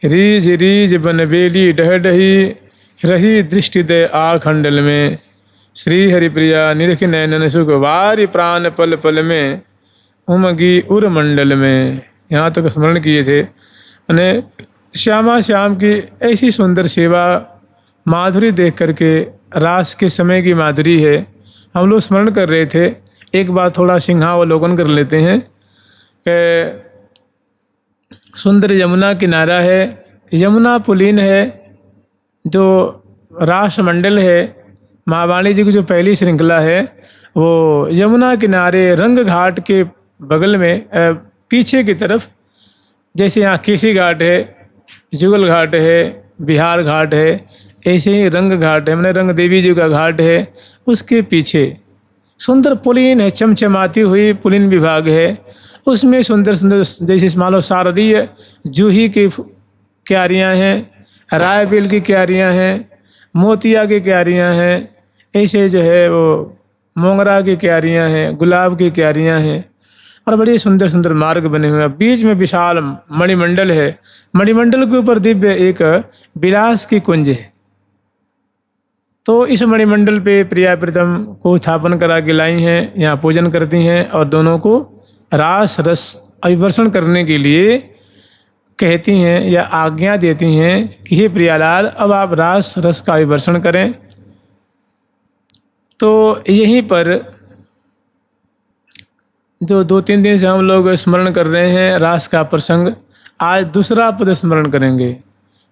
रीझ रीझ बन बेली डह डही, रही दृष्टि दे आखंडल में। श्री हरिप्रिया निरख नैनन सुख वारि प्राण पल पल में, उमगी उर मंडल में। यहाँ तक स्मरण किए थे। अने श्यामा श्याम की ऐसी सुंदर सेवा माधुरी देख करके, रास के समय की माधुरी है, हम लोग स्मरण कर रहे थे। एक बार थोड़ा सिंहावलोकन कर लेते हैं कि सुंदर यमुना किनारा है, यमुना पुलीन है, जो रास मंडल है, महावाणी जी की जो पहली श्रृंखला है वो यमुना किनारे रंग घाट के बगल में पीछे की तरफ, जैसे यहाँ केसी घाट है, जुगल घाट है, बिहार घाट है, ऐसे ही रंग घाट है, मैंने रंग देवी जी का घाट है, उसके पीछे सुंदर पुलीन है, चमचमाती हुई पुलीन विभाग है। उसमें सुंदर सुंदर जैसे मान लो शारदीय जूही की क्यारियाँ हैं, रायबेल की क्यारियाँ हैं, मोतिया की क्यारियाँ हैं, ऐसे जो है वो मोंगरा की क्यारियाँ हैं, गुलाब की क्यारियाँ हैं, और बड़े सुंदर सुंदर मार्ग बने हुए हैं। बीच में विशाल मणिमंडल है, मणिमंडल के ऊपर दिव्य एक विलास की कुंज है। तो इस मणिमंडल पे प्रिया प्रीतम को स्थापन करा के लाई हैं, यहाँ पूजन करती हैं और दोनों को रास रस अभिवर्षण करने के लिए कहती हैं या आज्ञा देती हैं कि हे प्रियालाल, अब आप रास रस का अभिवर्षण करें। तो यहीं पर जो 2-3 दिन से हम लोग स्मरण कर रहे हैं रास का प्रसंग, आज दूसरा पद स्मरण करेंगे।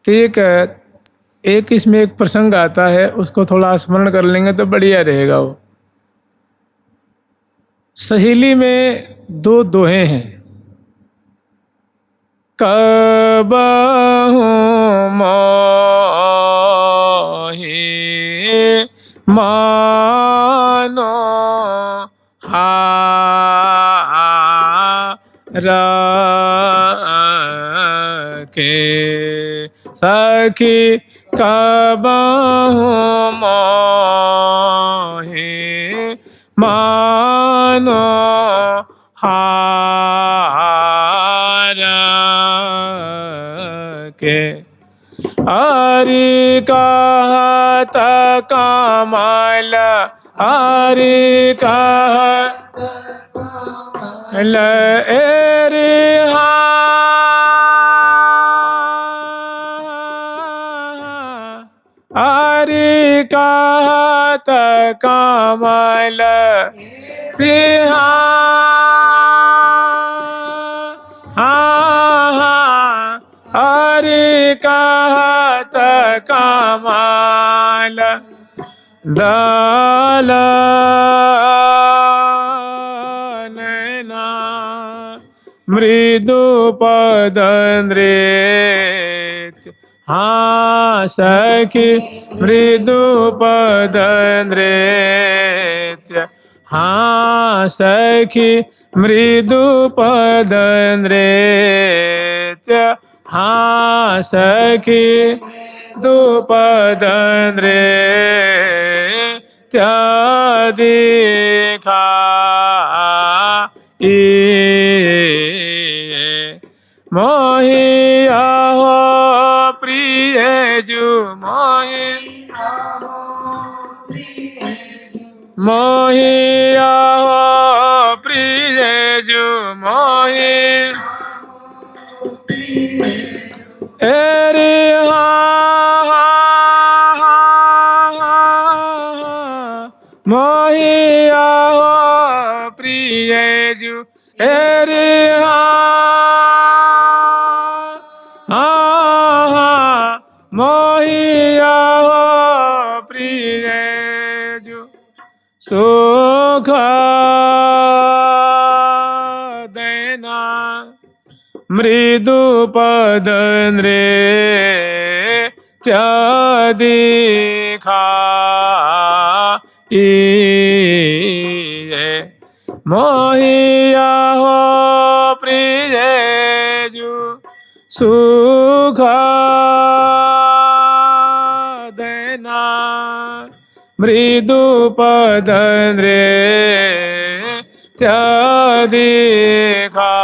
तो एक इसमें एक प्रसंग आता है, उसको थोड़ा स्मरण कर लेंगे तो बढ़िया रहेगा। वो सहेली में 2 दोहे हैं। कबहु मोहि मानो के सखी, कबहु मोहि मानो के। हरि कहत कमल, हरि कहत कमल एरि हरि कहत कमल हरि कहत कमल दलनना मृदु पद नृत्य। हाँ सखी मृदु पद नृत्य, हाँ सखी मृदु पद नृत्य, हाँ सखी दुपद नृत्य दिखा मोहिया हो प्रिय जू मोहिया हो प्रिय जू मोहि एरे मोहिया हो प्रिय जू एरे मोहिया हो प्रिय जू सुख देना मृदु पद नृत्य दिखा मोहिया हो प्रिय जू सुख देना मृदु पद नृत्य दिखा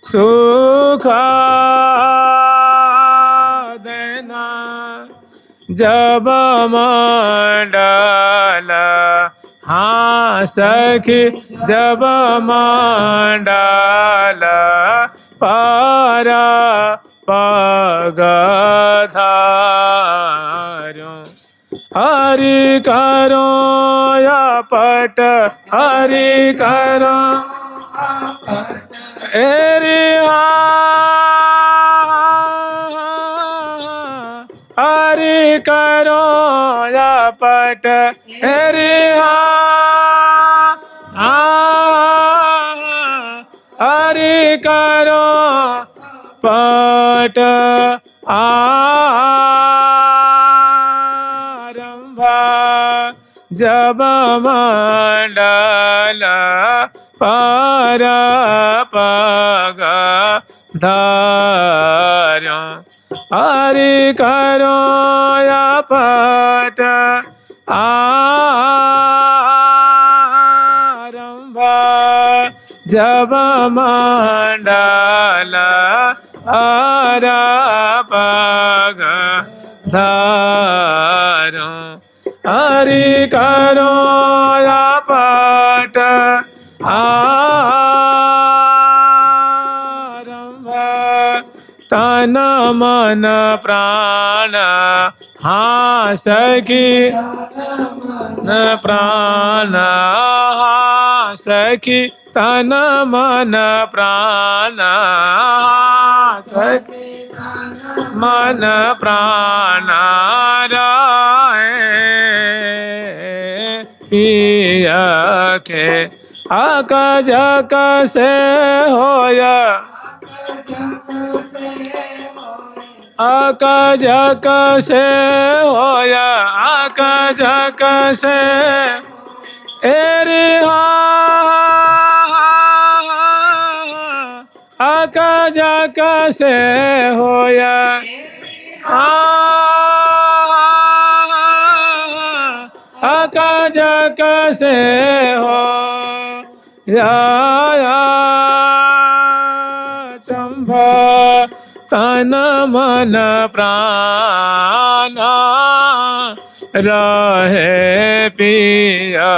सुख देना जब मंडल हाँ सखी जब मंडल पर पगधार्यो हरि करो या पट हरि करो एरि हरि करो या पट एरि हरि करो पट आरंभ जब मंडल पर पगधार्यो हरि करो या पट आरंभ जब मंडल पर पगधार्यो हरि करो या पट आरंभ तन मन प्राण हाँ सखी न प्राण हाँ सखी तन मन प्राण सखी मन प्राण पिया के अकजक से होया अकजक से होया अकजक से एरि अकजक से होया अकजक से हो या चंभा तन मन प्राण रहे पिया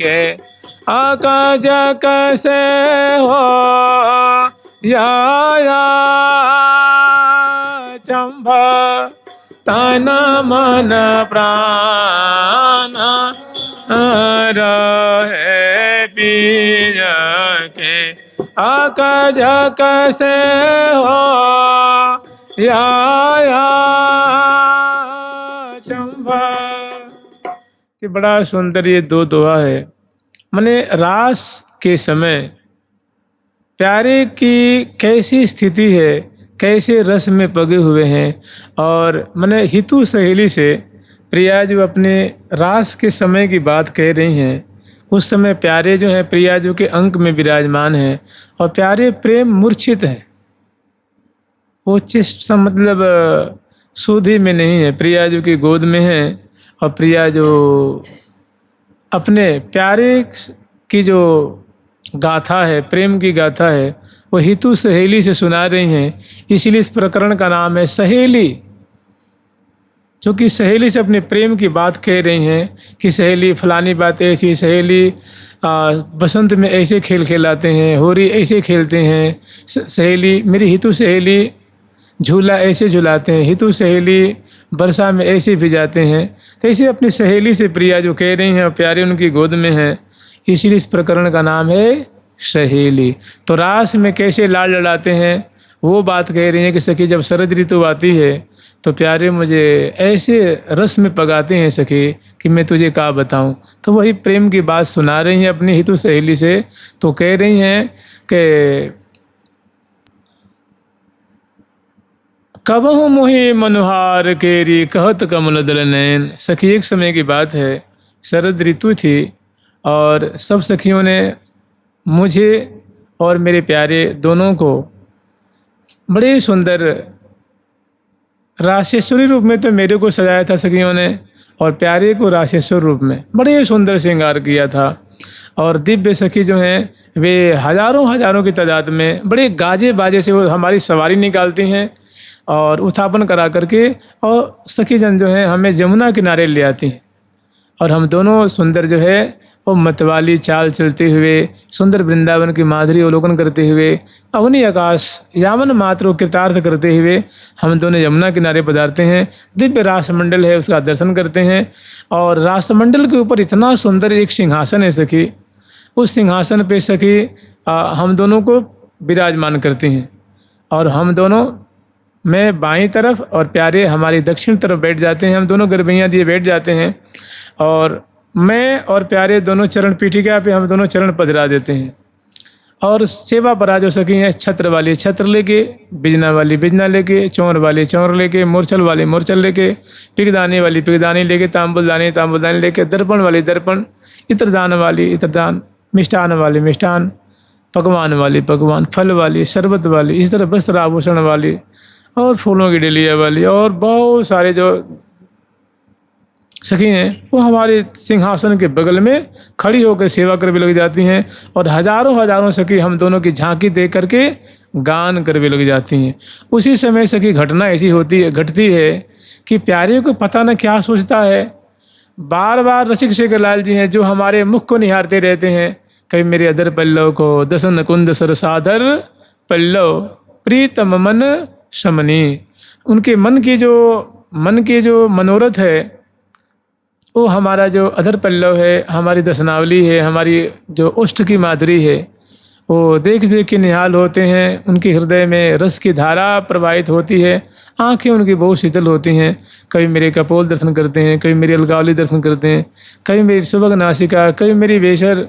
के अकजक से हो या चंभा तन मन प्राण रहे पिया के अकजक से हो या चंभा। कि बड़ा सुंदर ये दो दोहा है। माने रास के समय प्यारे की कैसी स्थिति है, कैसे रस में पगे हुए हैं, और माने हितु सहेली से प्रिया जो अपने रास के समय की बात कह रही हैं, उस समय प्यारे जो हैं प्रिया जो के अंक में विराजमान हैं और प्यारे प्रेम मूर्छित है, वो चिष्ट मतलब सुधि में नहीं है, प्रिया जो की गोद में है और प्रिया जो अपने प्यारे की जो गाथा है, प्रेम की गाथा है, वो हितु सहेली से सुना रही हैं। इसलिए इस प्रकरण का नाम है सहेली, जो कि सहेली से अपने प्रेम की बात कह रही हैं कि सहेली फलानी बात ऐसी, सहेली बसंत में ऐसे खेल खेलाते हैं, होली ऐसे खेलते हैं, सहेली मेरी हितु सहेली झूला ऐसे झुलाते हैं, हितु सहेली वर्षा में ऐसे भिजाते हैं। तो ऐसे अपनी सहेली से प्रिया जो कह रही हैं, प्यारे उनकी गोद में हैं, इसीलिए इस प्रकरण का नाम है सहेली। तो रास में कैसे लाड लड़ाते हैं वो बात कह रही हैं कि सखी जब शरद ऋतु आती है तो प्यारे मुझे ऐसे रस में पगाते हैं सखी कि मैं तुझे क्या बताऊं। तो वही प्रेम की बात सुना रही हैं अपनी हितु सहेली से। तो कह रही हैं कि कबहु मोहि मनुहार केरी कहत कमल दल नयन। सखी एक समय की बात है, शरद ऋतु थी और सब सखियों ने मुझे और मेरे प्यारे दोनों को बड़े सुंदर राशेश्वरी रूप में तो मेरे को सजाया था सखियों ने, और प्यारे को राशेश्वर रूप में बड़े सुंदर श्रृंगार किया था। और दिव्य सखी जो हैं वे हजारों हजारों की तादाद में बड़े गाजे बाजे से वो हमारी सवारी निकालती हैं और उत्थापन करा करके और सखी जन जो है हमें जमुना किनारे ले आती हैं और हम दोनों सुंदर जो है वो मतवाली चाल चलते हुए सुंदर वृंदावन की माधुरी अवलोकन करते हुए अवनी आकाश यावन मात्र कृतार्थ करते हुए हम दोनों यमुना किनारे पधारते हैं। दिव्य राष्ट्रमंडल है, उसका दर्शन करते हैं और राष्ट्रमंडल के ऊपर इतना सुंदर एक सिंहासन है सखी, उस सिंहासन पे सखी हम दोनों को विराजमान करती हैं और हम दोनों मैं बाईं तरफ और प्यारे हमारी दक्षिण तरफ बैठ जाते हैं। हम दोनों गरबैयाँ दिए बैठ जाते हैं और मैं और प्यारे दोनों चरण पीठिका पे हम दोनों चरण पधरा देते हैं और सेवा परा जो सखी हैं छत्र वाली छत्र लेके, बिजना वाली बिजना लेके, चौर वाली चौर लेके, मूर्छल वाली मूर्छल लेके, पिगदानी वाली पिगदानी लेके, तांबुलदानी लेके, दर्पण वाली दर्पण, इत्रदान वाली इत्रदान, मिष्ठान वाली मिष्ठान, पकवान वाली पकवान, फल वाली, शरबत वाली, इस तरह वस्त्र आभूषण वाली और फूलों की डलिया वाली और बहुत सारे जो सखी हैं वो हमारे सिंहासन के बगल में खड़ी होकर सेवा कर भी लग जाती हैं और हजारों हजारों सखी हम दोनों की झांकी देख करके गान कर भी लग जाती हैं। उसी समय सखी घटना ऐसी घटती है कि प्यारे को पता न क्या सोचता है, बार बार रसिक शेखर लाल जी हैं जो हमारे मुख को निहारते रहते हैं, कभी मेरे अदर पल्लव को दसन कुंद सर साधर पल्लव प्रीतम मन शमनी। उनके मन के जो मनोरथ है वो हमारा जो अधर पल्लव है, हमारी दसनावली है, हमारी जो उष्ट की माधुरी है, वो देख देख के निहाल होते हैं। उनके हृदय में रस की धारा प्रवाहित होती है, आंखें उनकी बहुत शीतल होती हैं। कभी मेरे कपोल दर्शन करते हैं, कभी मेरी अलगावली दर्शन करते हैं, कभी मेरी सुबह नासिका, कभी मेरी बेशर,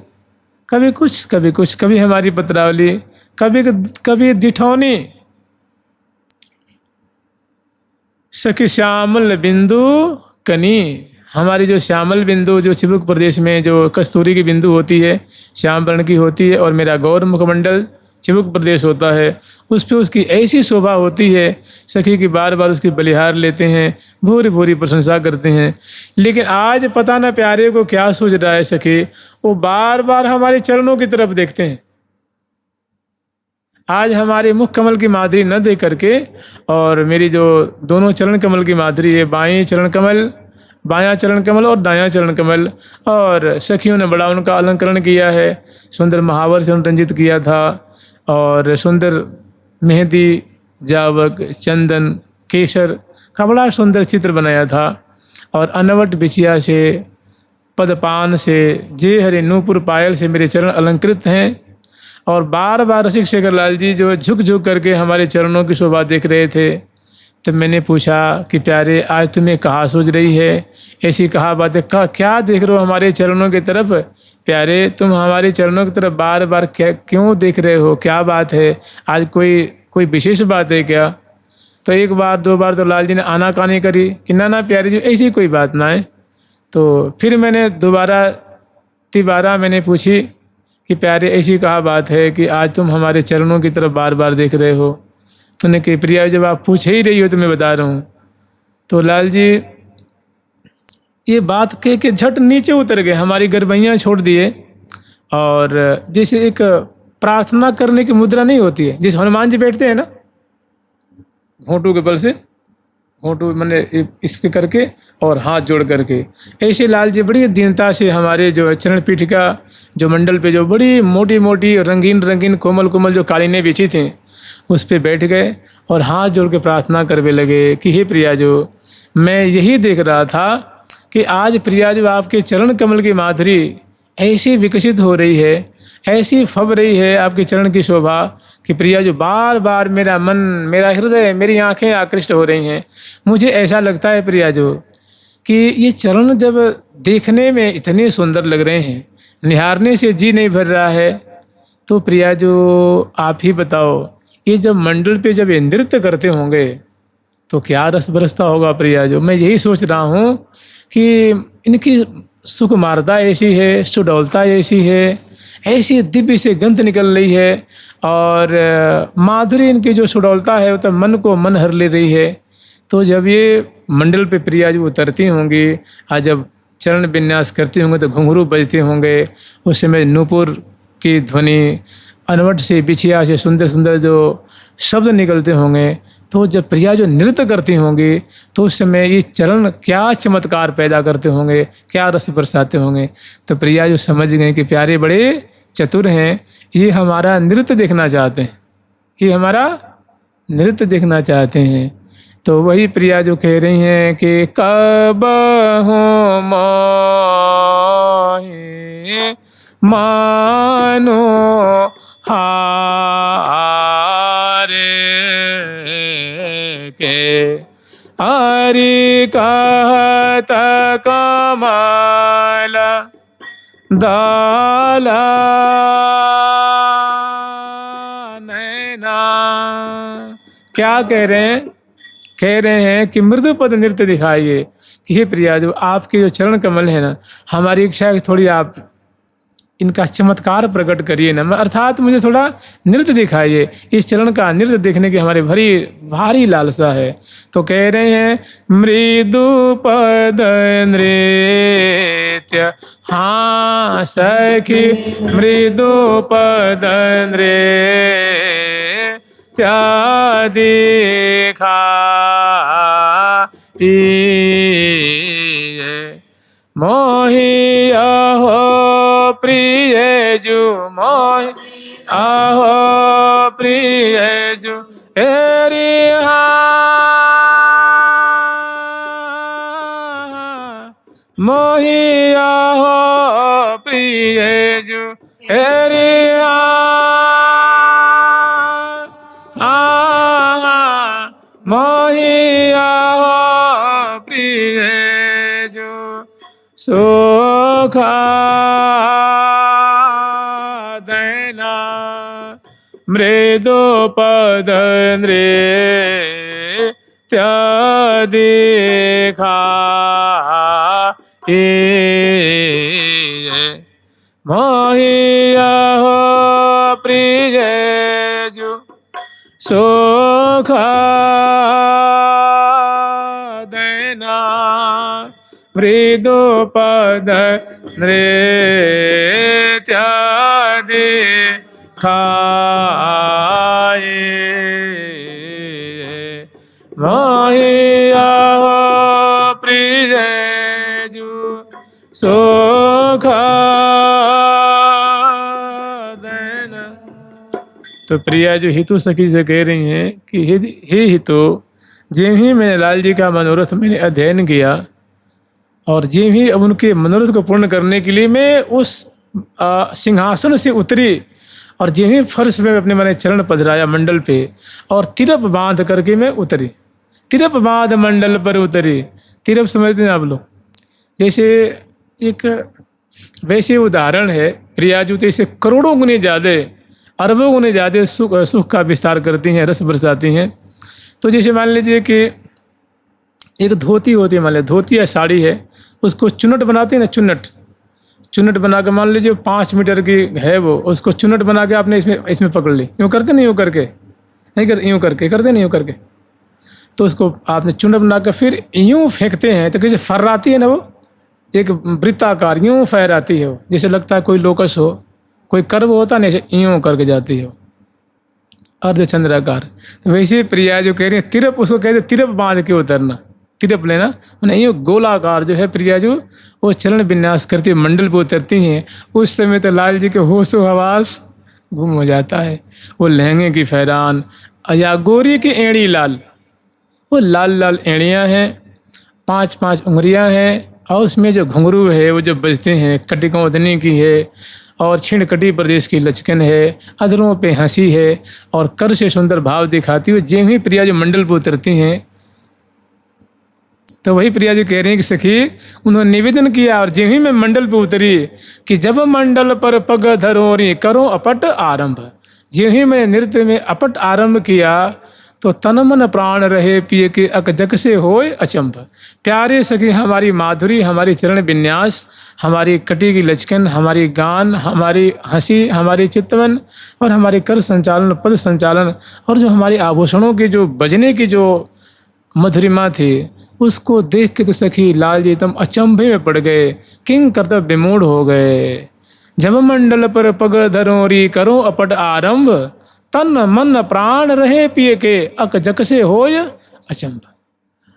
कभी कुछ, कभी हमारी पत्रावली, कभी दिठौनी। सखी श्यामल बिंदु कनी, हमारी जो श्यामल बिंदु जो चिबुक प्रदेश में जो कस्तूरी की बिंदु होती है, श्याम वर्ण की होती है और मेरा गौर मुखमंडल चिबुक प्रदेश होता है, उस पर उसकी ऐसी शोभा होती है सखी की बार बार उसकी बलिहार लेते हैं, भूरी भूरी प्रशंसा करते हैं। लेकिन आज पता न प्यारे को क्या सूझ रहा है सखी, वो बार बार हमारे चरणों की तरफ देखते हैं। आज हमारे मुख कमल की माधुरी न देख करके और मेरी जो दोनों चरण कमल की माधुरी है, बायां चरण कमल और दायां चरण कमल, और सखियों ने बड़ा उनका अलंकरण किया है, सुंदर महावर से रंजित किया था और सुंदर मेहंदी, जावक, चंदन, केसर का बड़ा सुंदर चित्र बनाया था और अनवट बिछिया से, पदपान से, जे हरे नूपुर पायल से मेरे चरण अलंकृत हैं। और बार बार रसिक शेखर लाल जी जो झुक झुक करके हमारे चरणों की शोभा देख रहे थे, तब मैंने पूछा कि प्यारे आज तुम्हें कहाँ सूझ रही है, ऐसी कहा बातें क्या देख रहे हो हमारे चरणों की तरफ? प्यारे तुम हमारे चरणों की तरफ बार बार क्यों देख रहे हो, क्या बात है, आज कोई विशेष बात है क्या? तो एक बार दो बार तो लाल जी ने आनाकानी करी कि ना प्यारे जी ऐसी कोई बात ना है। तो फिर मैंने तिबारा मैंने पूछी कि प्यारे ऐसी कहा बात है कि आज तुम हमारे चरणों की तरफ बार बार देख रहे हो? तूने कि प्रिया जब आप पूछ ही रही हो तो मैं बता रहा हूँ। तो लाल जी ये बात कह के झट नीचे उतर गए, हमारी गरबैयाँ छोड़ दिए और जैसे एक प्रार्थना करने की मुद्रा नहीं होती है, जैसे हनुमान जी बैठते हैं ना घोंटू के बल से, घोंटू मैंने इसके करके और हाथ जोड़ करके, ऐसे लाल जी बड़ी दीनता से हमारे जो चरण पीठिका जो मंडल पे जो बड़ी मोटी मोटी रंगीन कोमल जो कालीनें बिछी थी उस पे बैठ गए और हाथ जोड़ के प्रार्थना करने लगे कि हे प्रिया जो, मैं यही देख रहा था कि आज प्रिया जो आपके चरण कमल की माधुरी ऐसी विकसित हो रही है, ऐसी फब रही है आपके चरण की शोभा कि प्रिया जो बार बार मेरा मन, मेरा हृदय, मेरी आंखें आकृष्ट हो रही हैं। मुझे ऐसा लगता है प्रिया जो कि ये चरण जब देखने में इतने सुंदर लग रहे हैं, निहारने से जी नहीं भर रहा है, तो प्रिया जो आप ही बताओ ये जब मंडल पे जब ये नृत्य करते होंगे तो क्या रस बरसता होगा प्रिया जो। मैं यही सोच रहा हूँ कि इनकी सुकुमारता ऐसी है, सुडौलता ऐसी है, ऐसी दिव्य से गंध निकल रही है और माधुरी इनकी जो सुडौलता है वो तो मन को मन हर ले रही है। तो जब ये मंडल पे प्रिया जो उतरती होंगी, आज जब चरण विन्यास करती होंगे तो घुंघरू बजते होंगे, उस समय नूपुर की ध्वनि, अनवट से बिछिया से सुंदर सुंदर जो शब्द निकलते होंगे, तो जब प्रिया जो नृत्य करती होंगी तो उस समय ये चरण क्या चमत्कार पैदा करते होंगे, क्या रस बरसाते होंगे। तो प्रिया जो समझ गए कि प्यारे बड़े चतुर हैं, ये हमारा नृत्य देखना चाहते हैं, ये हमारा नृत्य देखना चाहते हैं। तो वही प्रिया जो कह रही हैं कि कब हो मोहि मानो हारे के हरि कहत कमल दाला नैना। क्या कह रहे हैं? कह रहे हैं कि मृदु पद नृत्य दिखाइए कि हे प्रिया, जो आपके जो चरण कमल है ना, हमारी इच्छा है कि थोड़ी आप इनका चमत्कार प्रकट करिए ना, अर्थात मुझे थोड़ा नृत्य दिखाइए। इस चरण का नृत्य देखने की हमारी भारी लालसा है। तो कह रहे हैं मृदु पद नृत्य, हाँ सखी मृदु पद नृत्य दिखाइए मोहि अहो प्रिय जु, मोहि अहो प्रिय जु हेरि मोहि अहो प्रिय जु हेरि मोहि अहो प्रिय जु सुखा दैना मृदु पद नृत्य दिखाइए मोहि अहो प्रिय जु सुखा दैना मृदु पद नृत्य दिखाइए मोहि अहो प्रिय जु सुखा दैना। तो प्रिया जो हितु सखी से कह रही हैं कि हे हितु, जिन ही मैंने लाल जी का मनोरथ मैंने अध्ययन किया और जिन ही अब उनके मनोरथ को पूर्ण करने के लिए मैं उस सिंहासन से उतरी और जिन ही फर्श में अपने मैंने चरण पधराया मंडल पे और तिरप बांध करके मैं उतरी, तिरप बांध मंडल पर उतरी। तिरप समझते हैं आप लोग? जैसे एक वैसे उदाहरण है, प्रिया जो जैसे करोड़ों गुने ज़्यादा अरबों गुने ज़्यादा सुख का विस्तार करती हैं, रस बरसाती हैं। तो जैसे मान लीजिए कि एक धोती होती है, मान लीजिए धोती या साड़ी है, उसको चुन्नट बनाते हैं ना, चुन्नट बना के मान लीजिए 5 मीटर की है वो, उसको चुन्नट बना के आपने इसमें पकड़ ली, यूँ करते नहीं, यूँ करके नहीं कर, यूँ करके करते नहीं, यूँ करके, तो उसको आपने चुन्नट बना के फिर यूँ फेंकते हैं तो कैसे फर्राती है ना, वो एक वृत्ताकार यूँ फहराती है वो, जैसे लगता है कोई लोकस हो, कोई कर्व होता नहीं, ऐसे यूँ करके जाती है अर्धचंद्राकार। तो वैसे प्रिया जो कह रही है तिरप, उसको कहते तिरप बांध के उतरना, तिरप लेना मैंने यूँ गोलाकार जो है प्रिया जो वो चरण विन्यास करती है, मंडल पर उतरती हैं। उस समय तो लाल जी के होशो हवास गुम हो जाता है। वो लहंगे की फैरान या गोरी की एड़ी लाल, वो लाल लाल एड़ियाँ हैं, 5-5 उंगलियाँ हैं, और उसमें जो घुंघरू है वो जो बजते हैं कटिकौंधनी की है, और छिणकटी प्रदेश की लचकन है, अधरों पे हंसी है, और कर से सुंदर भाव दिखाती हुई जेम ही प्रिया जो मंडल पर उतरती हैं। तो वही प्रिया जी कह रही हैं कि सखी उन्होंने निवेदन किया और जेम ही में मंडल पर उतरी कि जब मंडल पर पग धरोरी करो अपट आरंभ। जेम ही मैं नृत्य में अपट आरंभ किया तो तन मन प्राण रहे पिए के अकजक से होए अचंभ। प्यारे सखी हमारी माधुरी, हमारी चरण विन्यास, हमारी कटी की लचकन, हमारी गान, हमारी हंसी, हमारी चित्तवन और हमारे कर संचालन, पद संचालन, और जो हमारे आभूषणों की जो बजने की जो मधुरिमा थी, उसको देख के तो सखी लाल जी तुम अचंभे में पड़ गए, किंग कर्तव्य विमूढ़ हो गए। जब मंडल पर पग धरोरी करो अपट आरंभ, तन मन प्राण रहे पिए के अक जक से होय अचंभ।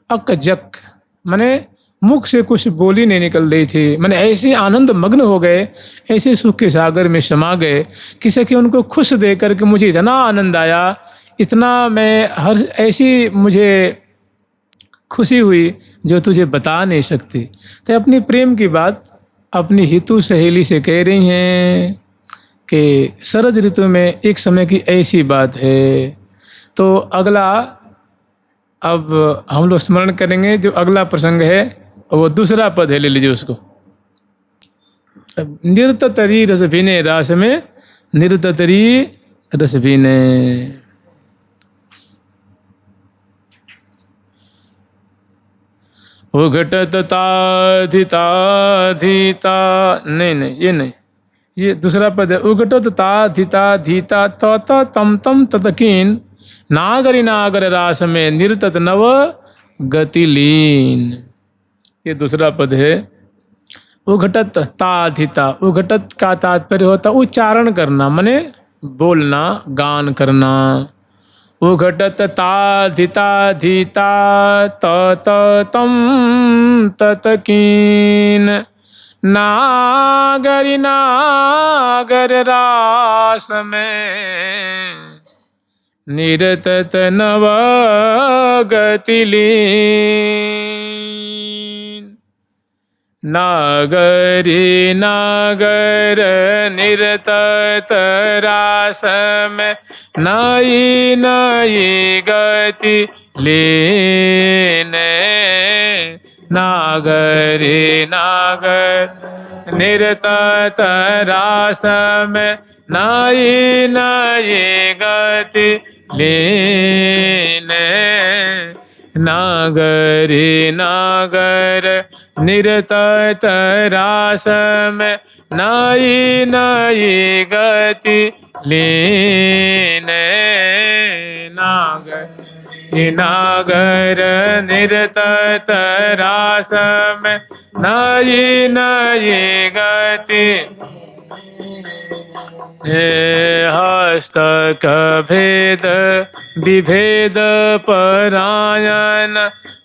अक जक माने मुख से कुछ बोली नहीं निकल रही थी, मैंने ऐसे आनंद मग्न हो गए, ऐसे सुख के सागर में समा गए कि सके उनको खुश देख करके मुझे इतना आनंद आया, इतना मैं हर ऐसी मुझे खुशी हुई जो तुझे बता नहीं सकती। तो अपनी प्रेम की बात अपनी हितू सहेली से कह रही हैं कि शरद ऋतु में एक समय की ऐसी बात है। तो अगला अब हम लोग स्मरण करेंगे, जो अगला प्रसंग है वो दूसरा पद है, ले लीजिए उसको। निर्ततरी रस भीने रास में निर्ततरी रस भीने। उघटत ताधिता धीता, नहीं ये नहीं, ये दूसरा पद है। उघटत ताधिता धीता तत तम तम ततकीन नागरी नागर रास में निर्तत नव गतिलीन। ये दूसरा पद है। उघटत ताधिता, उघटत का तात्पर्य होता उच्चारण करना, माने बोलना, गान करना। उघटत ताधिता धीता तत तम ततकीन नागरी नागर रास में निरतत नव गतिलीन। नागरी नागर निरतत रास में नई नई गति लीने। नागरी नागर निरतत रास में नई नई गति लीने। नागरी नागर निरतत रास में नई नई गति लीने। नागर नागर निरतत रास में नई नई गति। हस्तक भेद विभेद परायण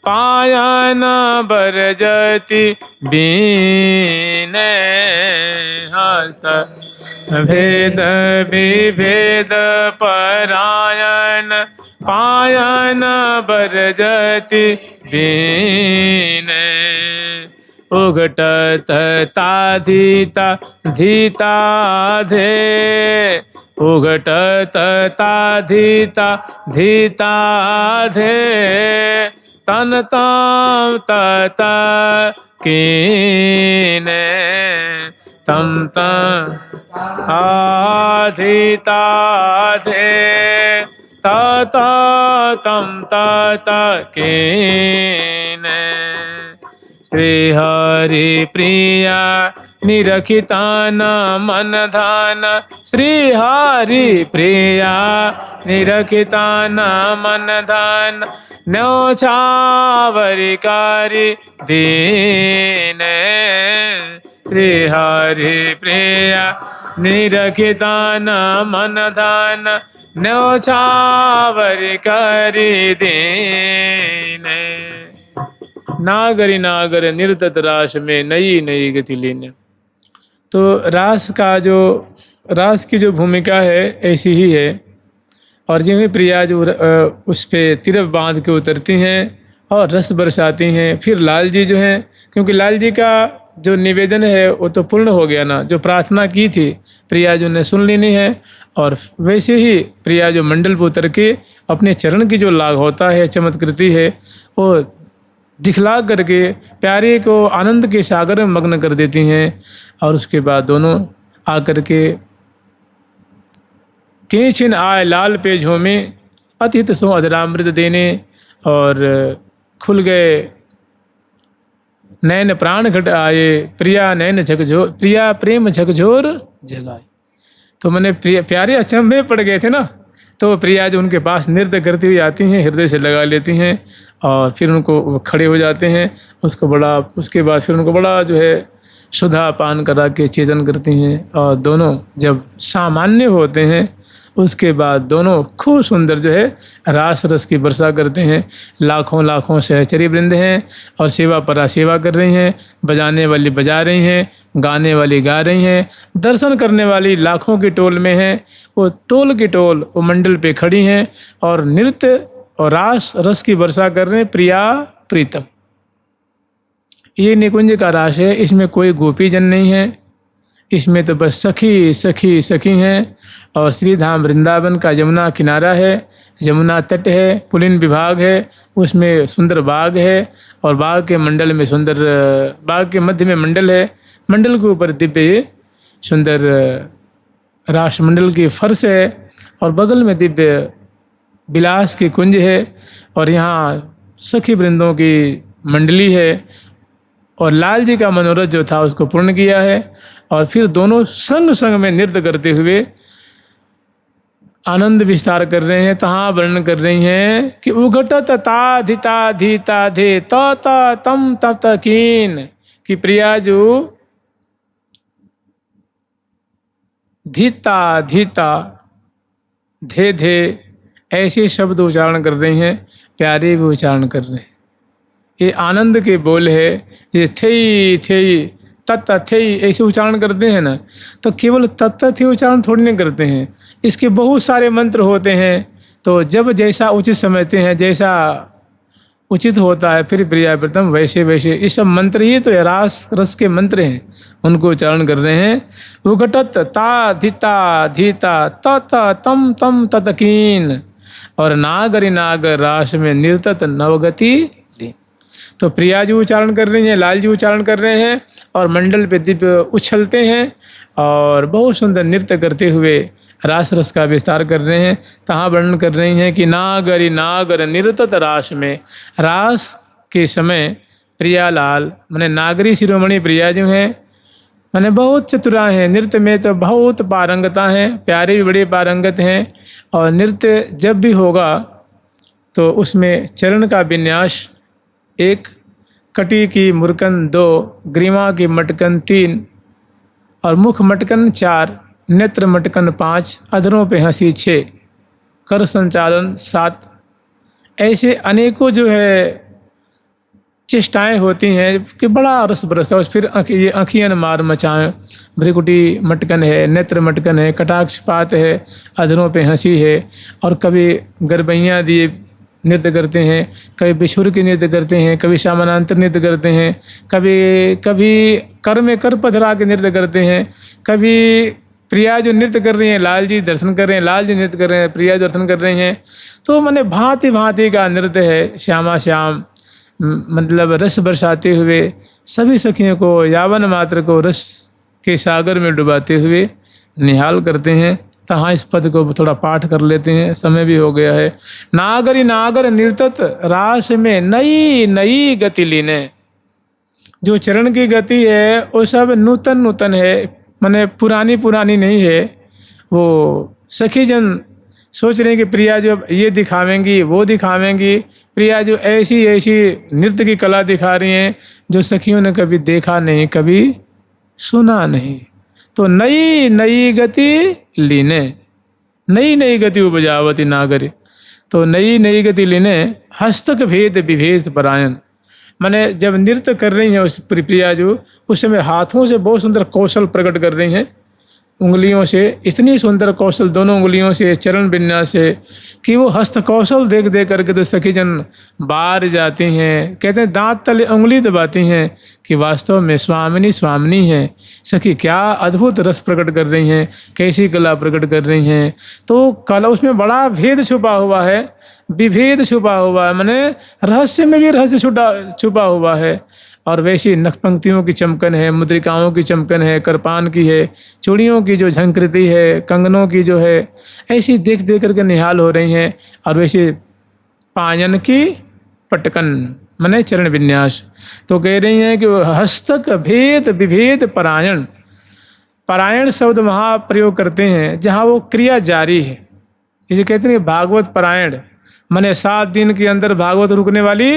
पायन बरजति बीने। हस्त भेद विभेद परायण पायन बरजति बीने। उघटत ताधिता धीता धे। उघटत ताधिता धीता धे तन तम तत कीने। तम तम आधिता धे तत तम तत कीने। श्री हरि प्रिया निरखितान मन धान। श्री हरि प्रिया निरखितान मन धान न्यौछावरिकारी दीने। श्री हरि प्रिया निरखितान मन धान न्यौछावरिकारी दीने। नागरी नागर निर्तत रास में नई नई गति लेने। तो रास की जो भूमिका है ऐसी ही है। और जो ही प्रिया जो उस पे तिरप बांध के उतरती हैं और रस बरसाती हैं। फिर लाल जी जो हैं, क्योंकि लाल जी का जो निवेदन है वो तो पूर्ण हो गया ना, जो प्रार्थना की थी प्रिया जो ने सुन लेनी है। और वैसे ही प्रिया जो मंडल पर उतर के अपने चरण की जो लाग होता है, चमत्कृति है, वो दिखला करके प्यारे को आनंद के सागर में मग्न कर देती हैं। और उसके बाद दोनों आकर के केछिन आय लाल पे झोमे अतित सो अधरामृत देने। और खुल गए नैन प्राण घट आए प्रिया नैन झकझोर प्रिया प्रेम झकझोर जगाए। तो मैंने प्यारे अचंभे पड़ गए थे ना, तो प्रिया जो उनके पास नृत्य करती हुई आती हैं, हृदय से लगा लेती हैं और फिर उनको खड़े हो जाते हैं। उसके बाद फिर उनको बड़ा जो है सुधा पान करा के चेतन करती हैं। और दोनों जब सामान्य होते हैं उसके बाद दोनों खूब सुंदर जो है रास रस की वर्षा करते हैं। लाखों लाखों सहचरी वृंद हैं और सेवा परा सेवा कर रही हैं, बजाने वाली बजा रही हैं, गाने वाली गा रही हैं, दर्शन करने वाली लाखों की टोल में हैं। वो टोल की टोल वो मंडल पे खड़ी हैं और नृत्य और रास रस की वर्षा कर रहे हैं। प्रिया प्रीतम, ये निकुंज का रास है, इसमें कोई गोपी जन नहीं है, इसमें तो बस सखी सखी सखी हैं। और श्री धाम वृंदावन का यमुना किनारा है, यमुना तट है, पुलिन विभाग है, उसमें सुंदर बाग है और बाग के मंडल में सुंदर, बाग के मध्य में मंडल है, मंडल के ऊपर दिव्य सुंदर राष्ट्रमंडल की फर्श है और बगल में दिव्य विलास की कुंज है और यहाँ सखी वृंदों की मंडली है। और लाल जी का मनोरथ जो था उसको पूर्ण किया है। और फिर दोनों संग संग में नृत्य करते हुए आनंद विस्तार कर रहे हैं। तहाँ वर्णन कर रही हैं कि उघटत ता धिता धीता धे त तम तत कीन, कि प्रिया जो धीता धीता धे धे ऐसे शब्द उच्चारण कर रही हैं, प्यारे भी उच्चारण कर रहे हैं। ये आनंद के बोल है। ये थेई थेई तत्त थेई ऐसे उच्चारण करते हैं ना, तो केवल तत्त थे उच्चारण थोड़ी नहीं करते हैं, इसके बहुत सारे मंत्र होते हैं। तो जब जैसा उचित समझते हैं, जैसा उचित होता है, फिर प्रिया प्रीतम वैसे वैसे, ये सब मंत्र ही तो रास रस के मंत्र हैं, उनको उच्चारण कर रहे हैं। उघटत ता धिता धीता तत तम तम ततकीन, और नागरि नागर रास में निर्तत नवगति दी। तो प्रिया जी उच्चारण कर रही हैं, लाल जी उच्चारण कर रहे हैं और मंडल पे दिव्य उछलते हैं और बहुत सुंदर नृत्य करते हुए रास रस का विस्तार कर रहे हैं। तहाँ वर्णन कर रही हैं कि नागरि नागर निर्तत रास में, रास के समय प्रियालाल माने नागरी शिरोमणि प्रिया जो हैं माने बहुत चतुरा हैं, नृत्य में तो बहुत पारंगता हैं, प्यारे भी बड़े पारंगत हैं। और नृत्य जब भी होगा तो उसमें चरण का विन्यास 1, कटी की मुरकन 2, ग्रीवा की मटकन 3 और मुख मटकन 4, नेत्र मटकन 5, अधरों पे हंसी 6, कर संचालन 7, ऐसे अनेकों जो है चेष्टाएँ होती हैं कि बड़ा रस बरसता है। फिर ये आँखियाँ मार मचाएँ, भ्रिकुटी मटकन है, नेत्र मटकन है, कटाक्षपात है, अधरों पे हंसी है। और कभी गरबैयाँ दिए नृत्य करते हैं, कभी बिछुर के नृत्य करते हैं, कभी समानांतर नृत्य करते हैं, कभी कर में कर पधरा के नृत्य करते हैं, कभी प्रिया जो नृत्य कर रही हैं लाल जी दर्शन कर रहे हैं, लाल जी नृत्य कर रहे हैं, प्रिया दर्शन कर रही हैं। तो माने भांति भांति का नृत्य है। श्यामा श्याम मतलब रस बरसाते हुए सभी सखियों को यावन मात्र को रस के सागर में डुबाते हुए निहाल करते हैं। तहाँ इस पद को थोड़ा पाठ कर लेते हैं, समय भी हो गया है। नागरि नागर नृतत रास में नई नई गति लीने, जो चरण की गति है वो सब नूतन नूतन है, माने पुरानी पुरानी नहीं है। वो सखी जन सोच रहे हैं कि प्रिया जो ये दिखावेंगी वो दिखावेंगी, प्रिया जो ऐसी ऐसी नृत्य की कला दिखा रही हैं जो सखियों ने कभी देखा नहीं, कभी सुना नहीं। तो नई नई गति लीने, नई नई गति उपजावती नागरी, तो नई नई गति लीने हस्तक भेद विभेद परायण, माने जब नृत्य कर रही हैं उस प्रिया जो, उस समय हाथों से बहुत सुंदर कौशल प्रकट कर रही हैं, उंगलियों से इतनी सुंदर कौशल, दोनों उंगलियों से चरण विन्यास से, कि वो हस्त कौशल देख देख करके तो सखी जन बाहर जाती हैं। कहते हैं दांत तले उंगली दबाती हैं कि वास्तव में स्वामिनी स्वामिनी है। सखी क्या अद्भुत रस प्रकट कर रही हैं, कैसी कला प्रकट कर रही हैं। तो कला उसमें बड़ा भेद छुपा हुआ है, विभेद छुपा हुआ है, माने रहस्य में भी रहस्य छुपा हुआ है। और वैसी नख पंक्तियों की चमकन है, मुद्रिकाओं की चमकन है, करपान की है, चूड़ियों की जो झंकृति है, कंगनों की जो है, ऐसी देख देख करके निहाल हो रही हैं। और वैसे पायन की पटकन माने चरण विन्यास, तो कह रही हैं कि हस्तक भेद विभेद परायण, परायण शब्द वहाँ प्रयोग करते हैं जहाँ वो क्रिया जारी है। इसे कहते हैं भागवत परायण, माने 7 दिन के अंदर भागवत रुकने वाली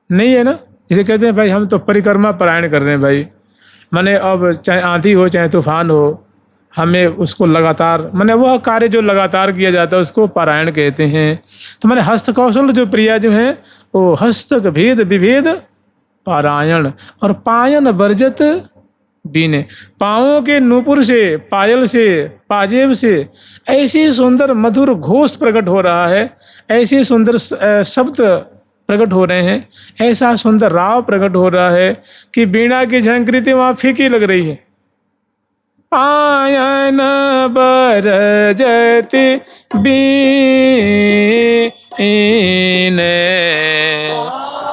नहीं है ना। इसे कहते हैं भाई हम तो परिक्रमा परायण कर रहे हैं भाई, माने अब चाहे आंधी हो चाहे तूफान हो, हमें उसको लगातार माने वह कार्य जो लगातार किया जाता है उसको पारायण कहते हैं। तो माने हस्त कौशल जो प्रिया जो है वो हस्तक भेद विभेद पारायण और पायन बरजत बीने, पाँवों के नूपुर से, पायल से, पाजेब से ऐसी सुंदर मधुर घोष प्रकट हो रहा है, ऐसे सुंदर शब्द प्रकट हो रहे हैं, ऐसा सुंदर राव प्रकट हो रहा है कि बीणा की झंकृति वहाँ फीकी लग रही है। पायन बरजति बीने,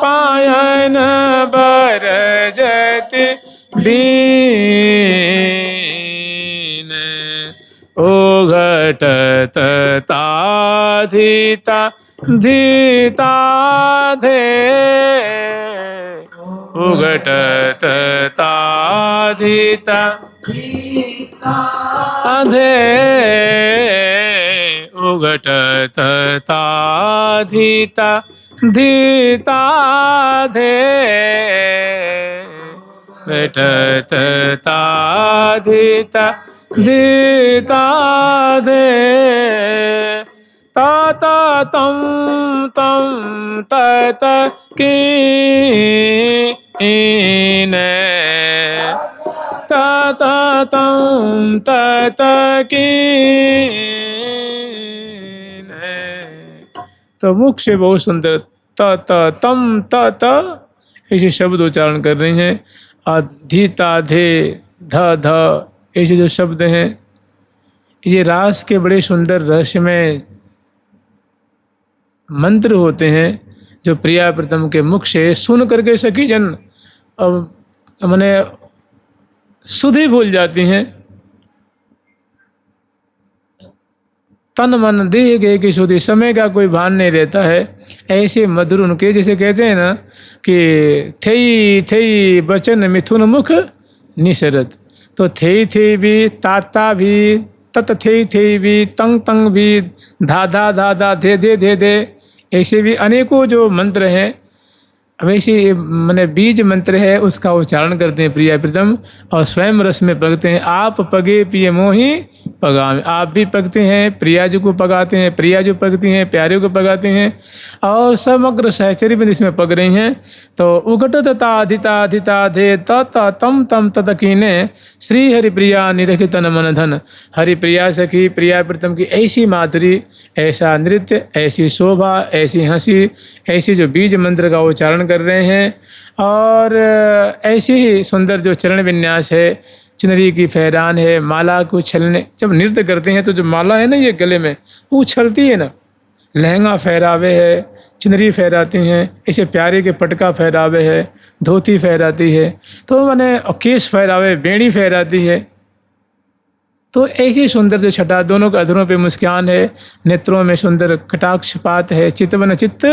पायन बरजति बीने, उघटत ताधिता धीता धे, उघटत ताधिता अधे, उघटत ताधिता धीता धे, घटत ताधिता धीता धे, तात तम तम तत कीने, तात तम तत कीने। तो मुख से बहुत सुंदर त तम त ऐसे शब्द उच्चारण कर रहे हैं। अधिता धे ध ध ऐसे जो शब्द हैं ये रास के बड़े सुंदर रहस्यमय मंत्र होते हैं जो प्रिया प्रीतम के मुख से सुन करके सखी जन अब मैंने सुधि भूल जाती हैं, तन मन देह गए की सुधि, समय का कोई भान नहीं रहता है। ऐसे मधुर उनके जैसे कहते हैं ना कि थेई थेई बचन मिथुन मुख निसरत, तो थेई थेई भी, ताता भी, तत थेई थेई भी, तंग तंग भी, धा धा धा धा, धे धे धे धे, ऐसे भी अनेकों जो मंत्र हैं वैसे मैंने बीज मंत्र है उसका उच्चारण करते हैं प्रिया प्रीतम और स्वयं रस में पगते हैं। आप पगे पिए मोही पगावे, आप भी पगते हैं, प्रिया जी को पगाते हैं, प्रिया जो पगती हैं प्यारे को पगाते हैं और समग्र सहचरी में इसमें पग रही हैं। तो उघटत ताधिता धिता धे तत तम तम ततकीने, श्री हरि प्रिया निरखि तन मन धन। हरि प्रिया सखी प्रिया प्रीतम की ऐसी माधुरी, ऐसा नृत्य, ऐसी शोभा, ऐसी हंसी, ऐसी जो बीज मंत्र का उच्चारण कर रहे हैं और ऐसी ही सुंदर जो चरण विन्यास है, चुनरी की फहरान है, माला को छलने, जब नृत्य करते हैं तो जो माला है ना ये गले में वो उछलती है ना, लहंगा फहरावे है, चुनरी फहराती हैं, ऐसे प्यारे के पटका फहरावे है, धोती फहराती है, तो मैंने केस फहरावे, बेड़ी फहराती है। तो ऐसी सुंदर जो छटा, दोनों के अधरों पे मुस्कान है, नेत्रों में सुंदर कटाक्षपात है, चितवन चित्त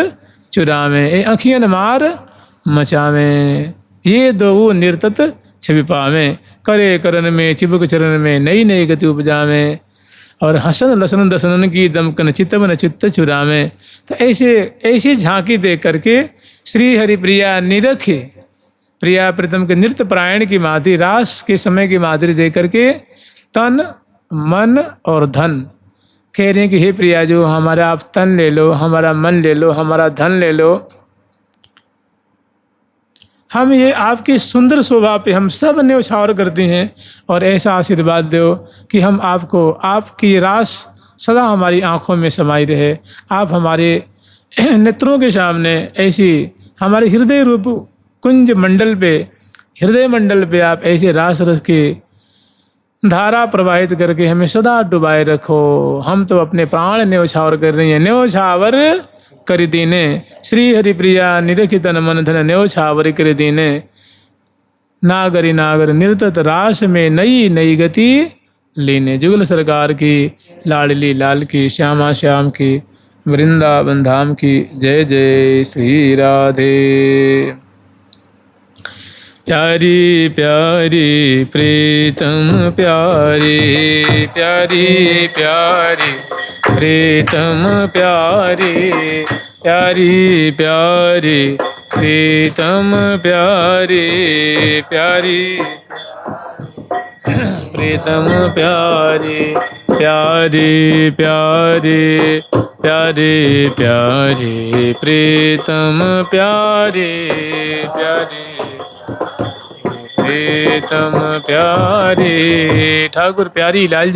चुरावे, ए अखियन मार मचावे, ये दो निर्तत छवि पावे, करे करन में चिबुक चरण में नई नई गति उपजावे, और हसन लसन दसनन की दमकन चितवन चित्त चुरावे। तो ऐसी झांकी देख करके श्री हरि प्रिया निरखे, प्रिया प्रीतम के नृत्य परायण की माधुरी, रास के समय की माधुरी देख करके तन मन और धन कह रहे हैं कि हे प्रिया जो हमारा आप तन ले लो, हमारा मन ले लो, हमारा धन ले लो, हम ये आपकी सुंदर शोभा पे हम सब न्यौछावर करते हैं और ऐसा आशीर्वाद दो कि हम आपको, आपकी रास सदा हमारी आँखों में समाई रहे, आप हमारे नेत्रों के सामने ऐसी हमारे हृदय रूप कुंज मंडल पे, हृदय मंडल पे आप ऐसे रास रस की धारा प्रवाहित करके हमें सदा डुबाए रखो। हम तो अपने प्राण न्यौछावर कर रही हैं, न्यौछावर कर दीने, श्री हरि प्रिया निरखि तन मन धन न्यौछावर कर दीने, नागरी नागर निर्तत रास में नई नई गति लेने। जुगल सरकार की, लाडली लाल की, श्यामा श्याम की, वृंदावन धाम की जय जय श्री राधे। प्यारी प्यारी प्रीतम प्यारी, प्यारी प्यारी प्रीतम प्यारी, प्यारी प्यारी प्रीतम प्यारी, प्यारी प्रीतम प्यारे प्यारे प्यारे प्यारे प्यारे प्रीतम प्यारे प्यारे प्रीतम प्यारे। ठाकुर प्यारी लाल जी